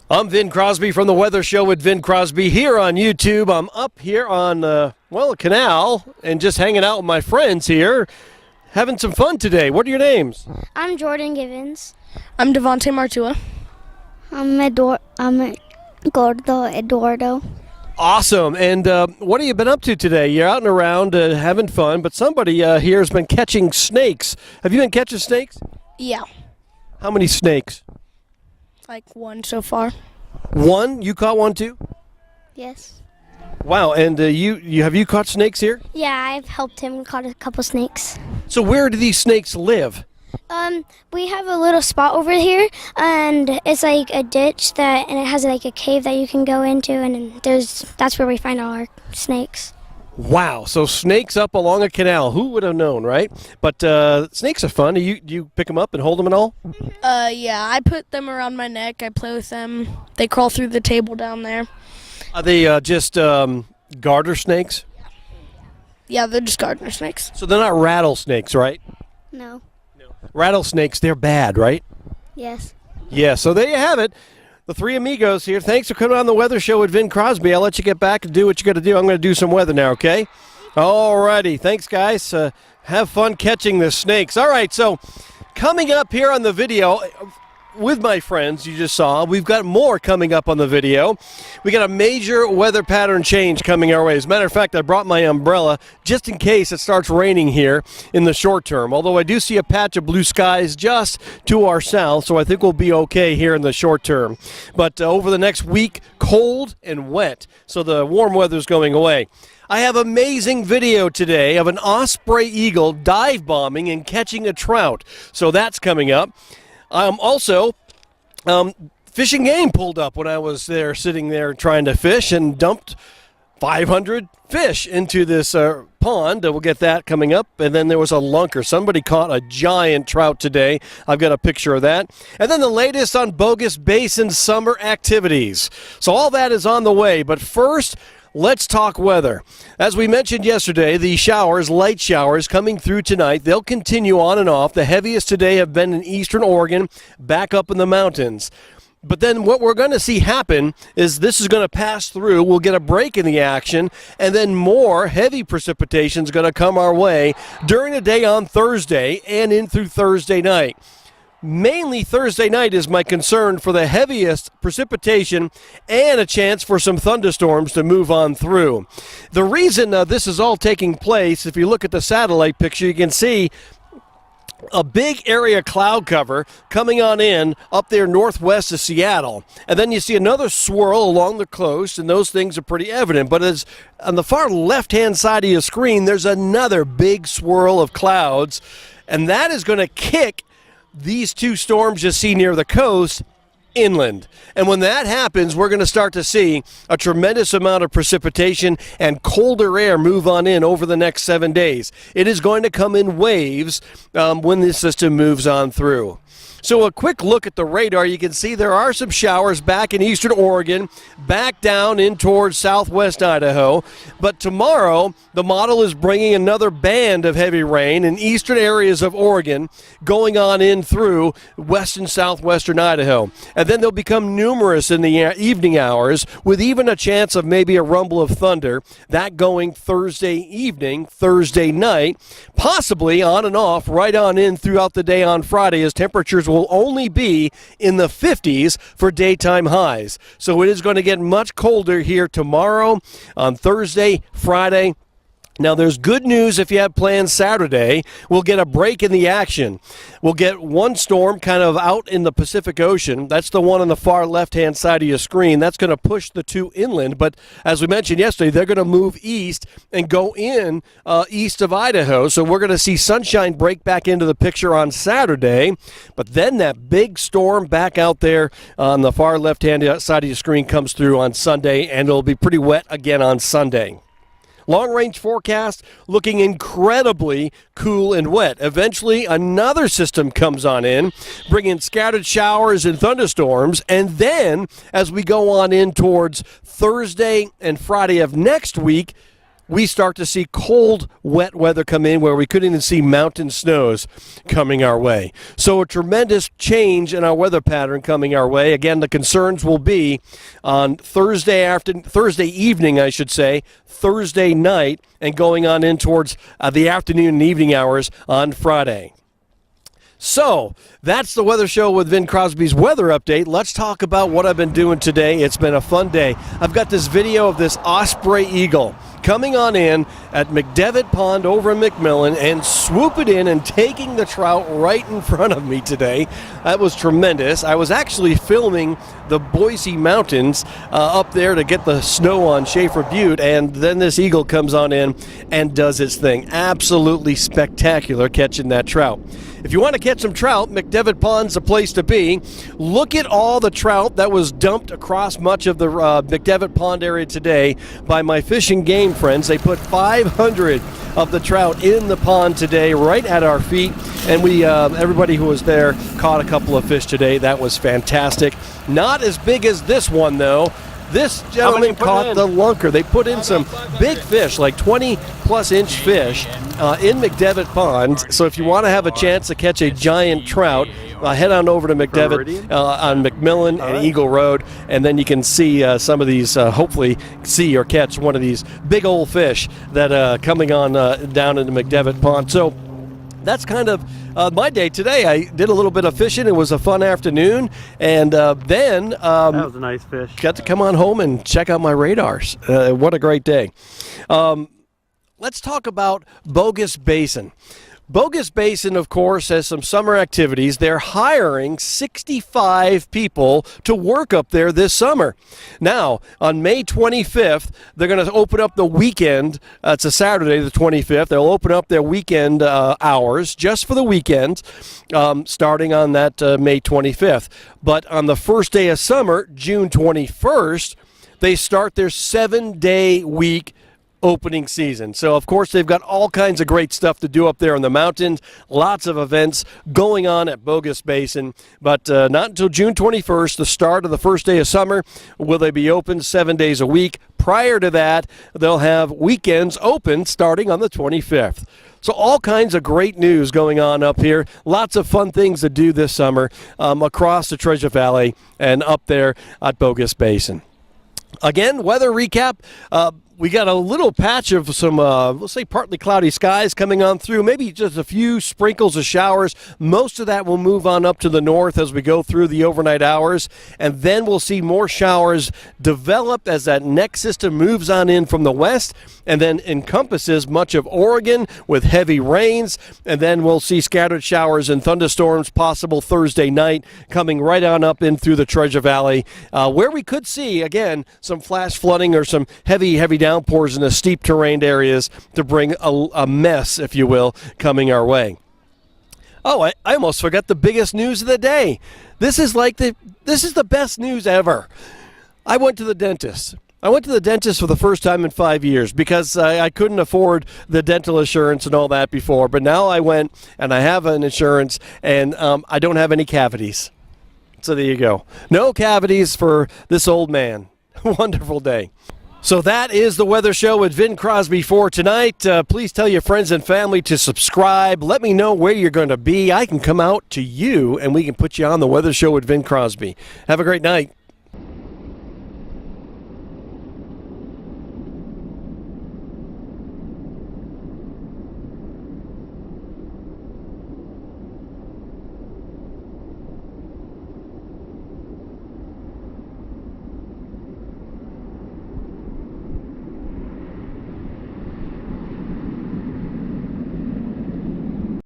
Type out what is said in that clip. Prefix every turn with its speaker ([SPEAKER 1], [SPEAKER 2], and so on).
[SPEAKER 1] I'm Vin Crosby from the Weather Show with Vin Crosby here on YouTube. I'm up here on, a canal and just hanging out with my friends here, having some fun today. What are your names?
[SPEAKER 2] I'm Jordan Givens.
[SPEAKER 3] I'm Devontae Martua.
[SPEAKER 2] I'm Gordo Eduardo.
[SPEAKER 1] Awesome. And what have you been up to today? You're out and around having fun, but somebody here has been catching snakes. Have you been catching snakes?
[SPEAKER 3] Yeah,
[SPEAKER 1] How many snakes?
[SPEAKER 3] like one so far.
[SPEAKER 1] One? You caught one too?
[SPEAKER 2] Yes.
[SPEAKER 1] Wow. And have you caught snakes here?
[SPEAKER 2] Yeah, I've helped him caught a couple snakes.
[SPEAKER 1] So where do these snakes live?
[SPEAKER 2] We have a little spot over here, and it's like a ditch and it has like a cave that you can go into, and that's where we find all our snakes.
[SPEAKER 1] Wow, so snakes up along a canal. Who would have known, right? But snakes are fun. Do you pick them up and hold them and all?
[SPEAKER 3] Yeah, I put them around my neck. I play with them. They crawl through the table down there.
[SPEAKER 1] Are they just garter snakes?
[SPEAKER 3] Yeah, they're just gardener snakes.
[SPEAKER 1] So they're not rattlesnakes, right?
[SPEAKER 2] No.
[SPEAKER 1] Rattlesnakes, they're bad, right?
[SPEAKER 2] Yes.
[SPEAKER 1] Yeah, so there you have it. The three amigos here. Thanks for coming on the Weather Show with Vin Crosby. I'll let you get back and do what you got to do. I'm going to do some weather now, okay? All righty. Thanks, guys. Have fun catching the snakes. All right, so coming up here on the video with my friends you just saw, we've got more coming up on the video. We got a major weather pattern change coming our way. As a matter of fact, I brought my umbrella just in case it starts raining here in the short term, although I do see a patch of blue skies just to our south, so I think we'll be okay here in the short term. But over the next week, cold and wet, so the warm weather's going away. I have amazing video today of an Osprey Eagle dive bombing and catching a trout, so that's coming up. Also, fishing game pulled up when I was there sitting there trying to fish and dumped 500 fish into this pond. We'll get that coming up. And then there was a lunker. Somebody caught a giant trout today. I've got a picture of that. And then the latest on Bogus Basin Summer activities. So all that is on the way. But first, let's talk weather. As we mentioned yesterday, the showers, light showers, coming through tonight. They'll continue on and off. The heaviest today have been in eastern Oregon, back up in the mountains. But then what we're going to see happen is this is going to pass through. We'll get a break in the action, and then more heavy precipitation is going to come our way during the day on Thursday and in through Thursday night. Mainly Thursday night is my concern for the heaviest precipitation and a chance for some thunderstorms to move on through. The reason this is all taking place, if you look at the satellite picture, you can see a big area cloud cover coming on in up there northwest of Seattle. And then you see another swirl along the coast, and those things are pretty evident. But as on the far left-hand side of your screen, there's another big swirl of clouds, and that is going to kick these two storms you see near the coast inland. And when that happens, we're going to start to see a tremendous amount of precipitation and colder air move on in over the next 7 days. It is going to come in waves when this system moves on through. So a quick look at the radar, you can see there are some showers back in eastern Oregon, back down in towards southwest Idaho. But tomorrow, the model is bringing another band of heavy rain in eastern areas of Oregon going on in through western southwestern Idaho. And then they'll become numerous in the evening hours with even a chance of maybe a rumble of thunder. That going Thursday evening, Thursday night, possibly on and off right on in throughout the day on Friday as temperatures will only be in the 50s for daytime highs. So it is going to get much colder here tomorrow, on Thursday, Friday. Now, there's good news if you have plans Saturday. We'll get a break in the action. We'll get one storm kind of out in the Pacific Ocean. That's the one on the far left-hand side of your screen. That's going to push the two inland. But as we mentioned yesterday, they're going to move east and go in east of Idaho. So we're going to see sunshine break back into the picture on Saturday. But then that big storm back out there on the far left-hand side of your screen comes through on Sunday, and it'll be pretty wet again on Sunday. Long-range forecast looking incredibly cool and wet. Eventually, another system comes on in, bringing scattered showers and thunderstorms. And then, as we go on in towards Thursday and Friday of next week, we start to see cold, wet weather come in where we couldn't even see mountain snows coming our way. So a tremendous change in our weather pattern coming our way. Again, the concerns will be on Thursday evening, I should say, Thursday night, and going on in towards the afternoon and evening hours on Friday. So, that's the weather show with Vin Crosby's weather update. Let's talk about what I've been doing today. It's been a fun day. I've got this video of this Osprey Eagle coming on in at McDevitt Pond over in McMillan and swooping in and taking the trout right in front of me today. That was tremendous. I was actually filming the Boise Mountains up there to get the snow on Schaefer Butte, and then this eagle comes on in and does its thing. Absolutely spectacular catching that trout. If you want to catch some trout, McDevitt Pond's the place to be. Look at all the trout that was dumped across much of the McDevitt Pond area today by my fishing game friends. They put 500 of the trout in the pond today right at our feet, and we everybody who was there caught a couple of fish today. That was fantastic. Not as big as this one, though. This gentleman caught the lunker. They put in some big fish, like 20-plus inch fish in McDevitt Pond. So if you want to have a chance to catch a giant trout, head on over to McDevitt on McMillan and Eagle Road, and then you can see some of these, hopefully see or catch one of these big old fish that coming on down into McDevitt Pond. So that's kind of my day today. I did a little bit of fishing. It was a fun afternoon, and then that
[SPEAKER 4] was a nice fish.
[SPEAKER 1] Got to come on home and check out my radars. What a great day. Let's talk about Bogus Basin. Bogus Basin, of course, has some summer activities. They're hiring 65 people to work up there this summer. Now, on May 25th, they're going to open up the weekend. It's a Saturday, the 25th. They'll open up their weekend hours just for the weekend, starting on that May 25th. But on the first day of summer, June 21st, they start their 7-day week opening season. So, of course, they've got all kinds of great stuff to do up there in the mountains. Lots of events going on at Bogus Basin. But not until June 21st, the start of the first day of summer, will they be open 7 days a week. Prior to that, they'll have weekends open starting on the 25th. So all kinds of great news going on up here. Lots of fun things to do this summer across the Treasure Valley and up there at Bogus Basin. Again, weather recap. We got a little patch of some, let's say, partly cloudy skies coming on through, maybe just a few sprinkles of showers. Most of that will move on up to the north as we go through the overnight hours, and then we'll see more showers develop as that next system moves on in from the west and then encompasses much of Oregon with heavy rains, and then we'll see scattered showers and thunderstorms possible Thursday night coming right on up in through the Treasure Valley, where we could see, again, some flash flooding or some heavy downpours in the steep terrain areas to bring a mess, if you will, coming our way. Oh, I almost forgot the biggest news of the day. This is the best news ever. I went to the dentist. I went to the dentist for the first time in 5 years because I couldn't afford the dental insurance and all that before. But now I went and I have an insurance, and I don't have any cavities. So there you go. No cavities for this old man. Wonderful day. So that is the weather show with Vin Crosby for tonight. Please tell your friends and family to subscribe. Let me know where you're going to be. I can come out to you, and we can put you on the weather show with Vin Crosby. Have a great night.